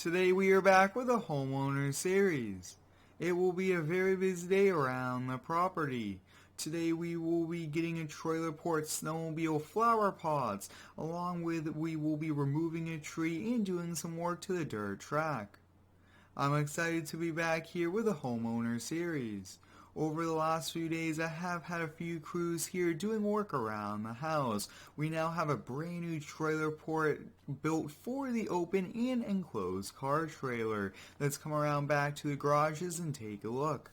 Today we are back with a homeowner series. It will be a very busy day around the property. Today we will be getting a trailer port snowmobile flower pots, along with we will be removing a tree and doing some work to the dirt track. I'm excited to be back here with a homeowner series. Over the last few days, I have had a few crews here doing work around the house. We now have a brand new trailer port built for the open and enclosed car trailer. Let's come around back to the garages and take a look.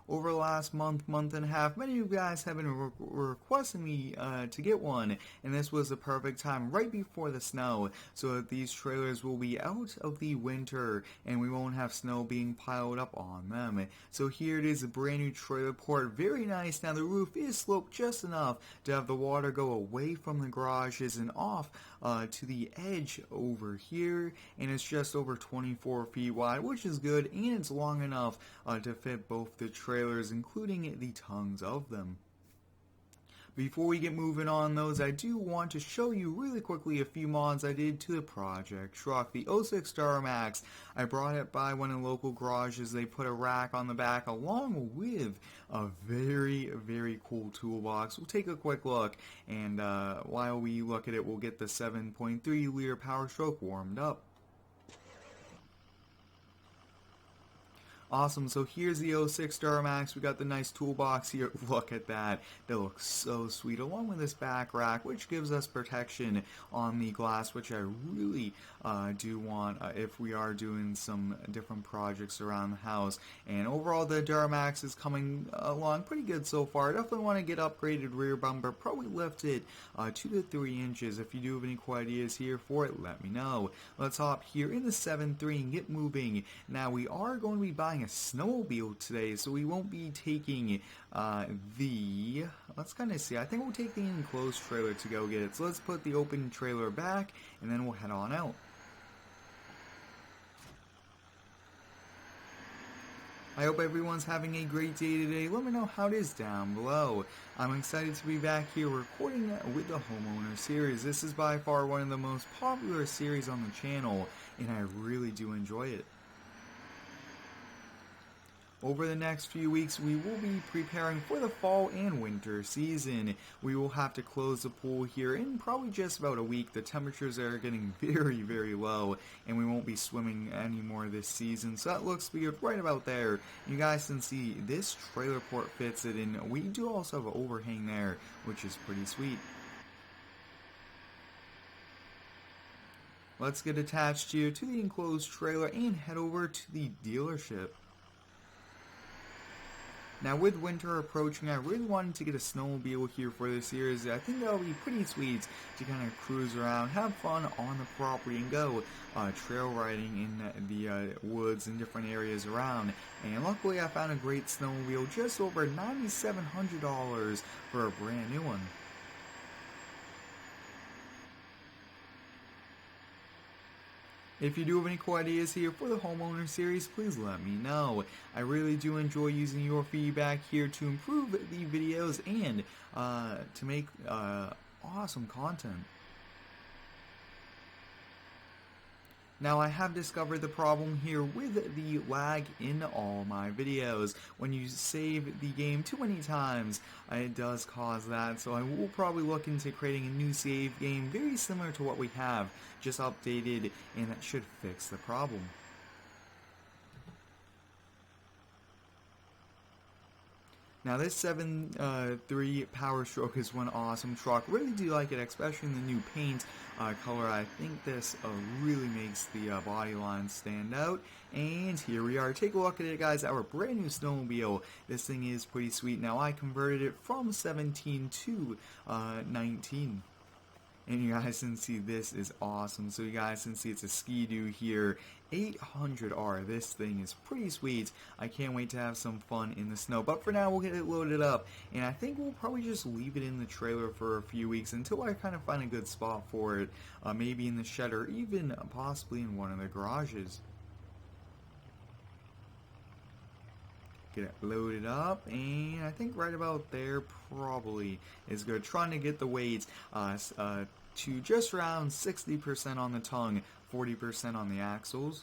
Over the last month and a half, many of you guys have been requesting me to get one, and this was the perfect time right before the snow, so that these trailers will be out of the winter and we won't have snow being piled up on them. So here it is, a brand new trailer port, very nice. Now the roof is sloped just enough to have the water go away from the garages and off to the edge over here, and it's just over 24 feet wide, which is good, and it's long enough to fit both the trailers, including the tongues of them. Before we get moving on those, I do want to show you really quickly a few mods I did to the project truck. The 06 Star Max, I brought it by one of the local garages. They put a rack on the back along with a very cool toolbox. We'll take a quick look, and while we look at it, we'll get the 7.3 liter Power Stroke warmed up. Awesome, so here's the 06 Star Max. We got the nice toolbox here. Look at that. That looks so sweet, along with this back rack, which gives us protection on the glass, which I really do want if we are doing some different projects around the house. And overall, the Star Max is coming along pretty good so far. Definitely want to get upgraded rear bumper, probably lift it 2 to 3 inches. If you do have any cool ideas here for it, let me know. Let's hop here in the 7.3 and get moving. Now, we are going to be buying a snowmobile today, so we won't be taking let's kind of see, I think we'll take the enclosed trailer to go get it. So let's put the open trailer back and then we'll head on out. I hope everyone's having a great day today. Let me know how it is down below. I'm excited to be back here recording with the Homeowner series. This is by far one of the most popular series on the channel, and I really do enjoy it. Over the next few weeks, we will be preparing for the fall and winter season. We will have to close the pool here in probably just about a week. The temperatures are getting very low, and we won't be swimming anymore this season, so that looks to be right about there. You guys can see this trailer port fits it, and we do also have an overhang there, which is pretty sweet. Let's get attached here to the enclosed trailer and head over to the dealership. Now, with winter approaching, I really wanted to get a snowmobile here for this series. I think that'll be pretty sweet to kind of cruise around, have fun on the property, and go trail riding in the woods and different areas around. And luckily, I found a great snowmobile, just over $9,700 for a brand new one. If you do have any cool ideas here for the Homeowner series, please let me know. I really do enjoy using your feedback here to improve the videos and to make awesome content. Now, I have discovered the problem here with the lag in all my videos. When you save the game too many times, it does cause that. So I will probably look into creating a new save game very similar to what we have, just updated, and that should fix the problem. Now, this 7.3 Power Stroke is one awesome truck. Really do like it, especially in the new paint color. I think this really makes the body line stand out. And here we are. Take a look at it, guys. Our brand new snowmobile. This thing is pretty sweet. Now, I converted it from 17 to 19. And you guys can see this is awesome. So you guys can see it's a Ski-Doo here. 800R. This thing is pretty sweet. I can't wait to have some fun in the snow. But for now, we'll get it loaded up. And I think we'll probably just leave it in the trailer for a few weeks until I kind of find a good spot for it. Maybe in the shed or even possibly in one of the garages. Get it loaded up, and I think right about there probably is good. Trying to get the weight to just around 60% on the tongue, 40% on the axles.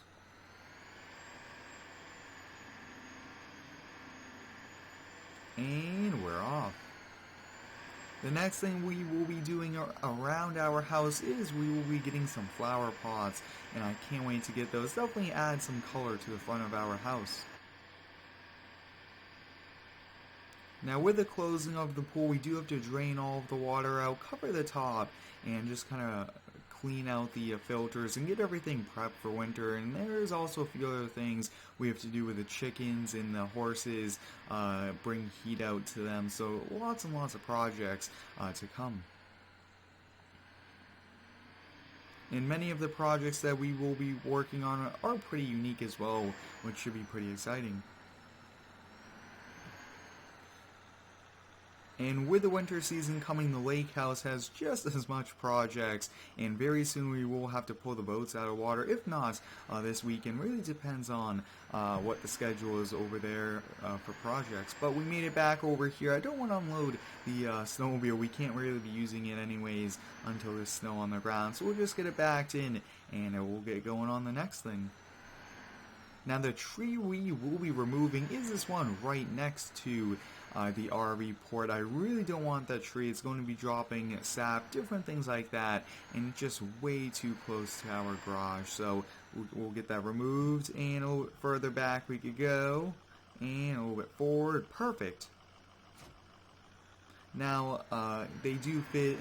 And we're off. The next thing we will be doing around our house is we will be getting some flower pots, and I can't wait to get those. Definitely add some color to the front of our house. Now with the closing of the pool, we do have to drain all of the water out, cover the top, and just kind of clean out the filters and get everything prepped for winter. And there's also a few other things we have to do with the chickens and the horses, bring heat out to them. So lots and lots of projects to come. And many of the projects that we will be working on are pretty unique as well, which should be pretty exciting. And with the winter season coming, the lake house has just as much projects, and very soon we will have to pull the boats out of water, if not this weekend. Really depends on what the schedule is over there for projects. But we made it back over here. I don't want to unload the snowmobile. We can't really be using it anyways until there's snow on the ground, so we'll just get it backed in, and we'll get going on the next thing. Now the tree we will be removing is this one right next to the RV port. I really don't want that tree. It's going to be dropping sap, different things like that, and it's just way too close to our garage. So we'll get that removed, and a little bit further back we could go, and a little bit forward. Perfect. Now they do fit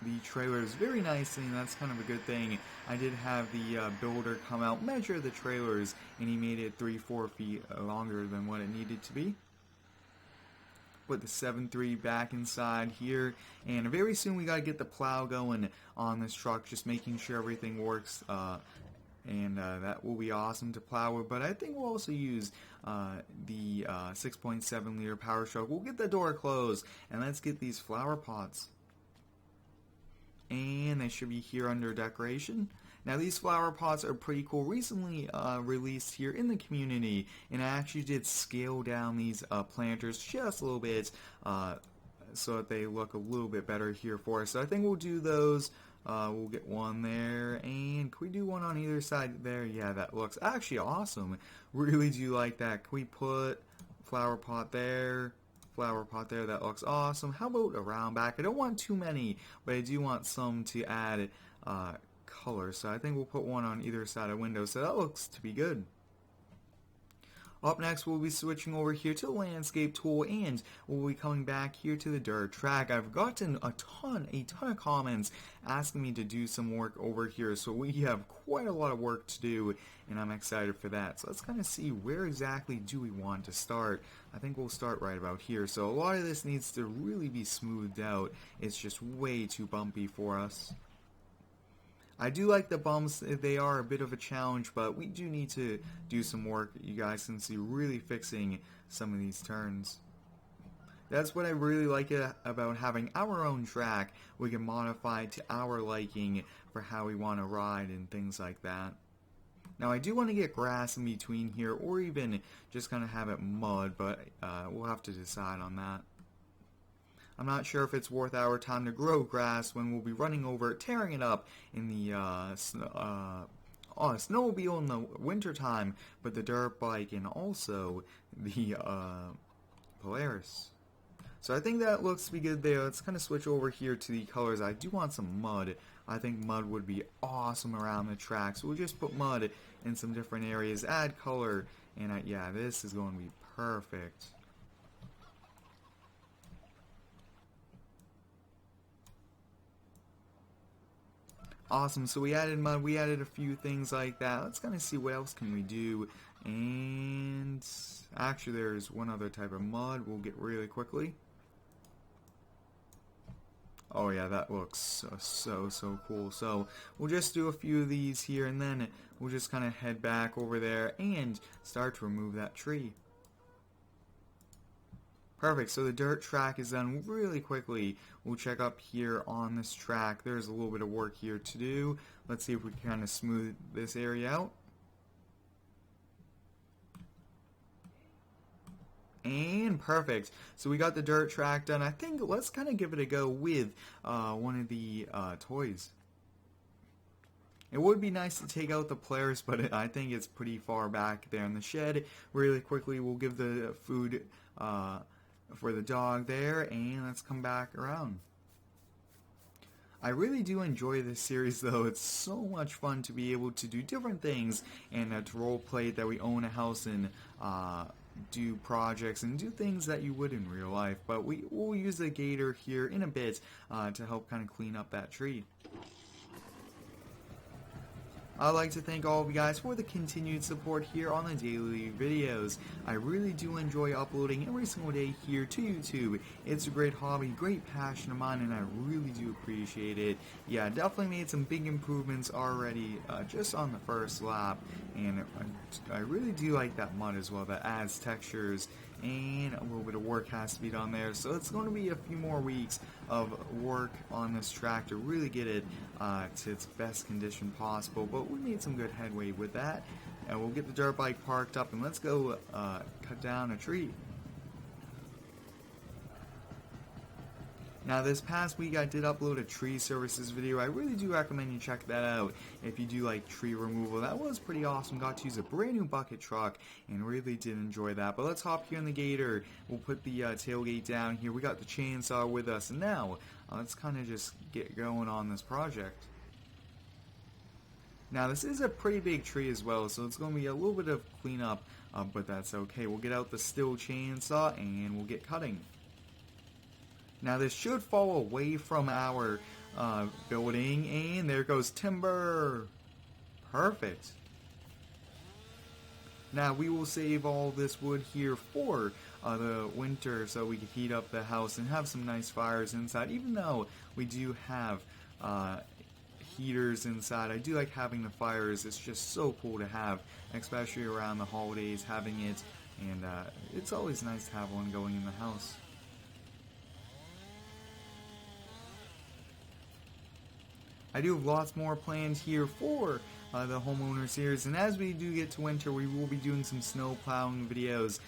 the trailers very nicely, and that's kind of a good thing. I did have the builder come out, measure the trailers, and he made it 3-4 feet longer than what it needed to be. Put the 7.3 back inside here, and very soon we gotta get the plow going on this truck, just making sure everything works, and that will be awesome to plow with. But I think we'll also use the 6.7 liter power stroke. We'll get the door closed, and let's get these flower pots. And they should be here under decoration. Now these flower pots are pretty cool, recently released here in the community, and I actually did scale down these planters just a little bit so that they look a little bit better here for us. So I think we'll do those. We'll get one there, and can we do one on either side there? Yeah, that looks actually awesome. Really do like that. Can we put flower pot there? Flower pot there, that looks awesome. How about around back? I don't want too many, but I do want some to add color, so I think we'll put one on either side of window, so that looks to be good. Up next, we'll be switching over here to the landscape tool, and we'll be coming back here to the dirt track. I've gotten a ton of comments asking me to do some work over here, so we have quite a lot of work to do, and I'm excited for that. So let's kind of see, where exactly do we want to start. I think we'll start right about here. So a lot of this needs to really be smoothed out. It's just way too bumpy for us. I do like the bumps. They are a bit of a challenge, but we do need to do some work. You guys can see really fixing some of these turns. That's what I really like about having our own track. We can modify it to our liking for how we want to ride and things like that. Now I do want to get grass in between here, or even just kind of have it mud, but we'll have to decide on that. I'm not sure if it's worth our time to grow grass when we'll be running over it, tearing it up in the snowmobile in the winter time, but the dirt bike and also the Polaris. So I think that looks to be good there. Let's kind of switch over here to the colors. I do want some mud. I think mud would be awesome around the track, so we'll just put mud in some different areas, add color, and yeah, this is going to be perfect. Awesome, so we added mud, we added a few things like that. Let's kind of see what else can we do. And actually there's one other type of mud we'll get really quickly. Oh yeah, that looks so cool. So we'll just do a few of these here, and then we'll just kind of head back over there and start to remove that tree. Perfect, so the dirt track is done really quickly. We'll check up here on this track. There's a little bit of work here to do. Let's see if we can kind of smooth this area out. And perfect. So we got the dirt track done. I think let's kind of give it a go with one of the toys. It would be nice to take out the Polaris, but I think it's pretty far back there in the shed. Really quickly, we'll give the food for the dog there, and let's come back around. I really do enjoy this series though. It's so much fun to be able to do different things and to role play that we own a house and do projects and do things that you would in real life. But we'll use the gator here in a bit to help kind of clean up that tree. I'd like to thank all of you guys for the continued support here on the daily videos. I really do enjoy uploading every single day here to YouTube. It's a great hobby, great passion of mine, and I really do appreciate it. Yeah, definitely made some big improvements already just on the first lap, and I really do like that mud as well. That adds textures, and a little bit of work has to be done there. So it's going to be a few more weeks of work on this track to really get it to its best condition possible. But we made some good headway with that, and we'll get the dirt bike parked up and let's go cut down a tree. Now this past week I did upload a tree services video. I really do recommend you check that out if you do like tree removal. That was pretty awesome. Got to use a brand new bucket truck and really did enjoy that. But let's hop here in the gator. We'll put the tailgate down here. We got the chainsaw with us, and now let's kind of just get going on this project. Now this is a pretty big tree as well, so it's going to be a little bit of cleanup, but that's okay. We'll get out the steel chainsaw and we'll get cutting. Now this should fall away from our building, and there goes timber. Perfect. Now we will save all this wood here for the winter so we can heat up the house and have some nice fires inside. Even though we do have heaters inside, I do like having the fires. It's just so cool to have, especially around the holidays, having it, and it's always nice to have one going in the house. I do have lots more planned here for the Homeowner series, and as we do get to winter, we will be doing some snow plowing videos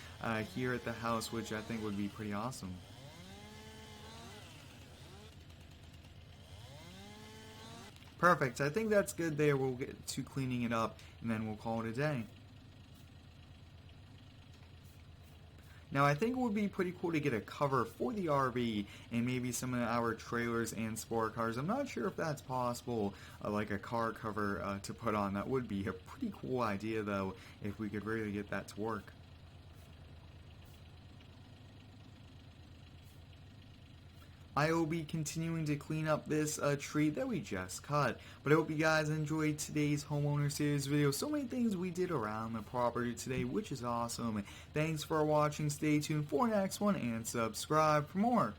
here at the house, which I think would be pretty awesome. Perfect. I think that's good there. We'll get to cleaning it up, and then we'll call it a day. Now I think it would be pretty cool to get a cover for the RV and maybe some of our trailers and sport cars. I'm not sure if that's possible, like a car cover to put on. That would be a pretty cool idea though, if we could really get that to work. I will be continuing to clean up this tree that we just cut. But I hope you guys enjoyed today's Homeowner series video. So many things we did around the property today, which is awesome. Thanks for watching. Stay tuned for the next one and subscribe for more.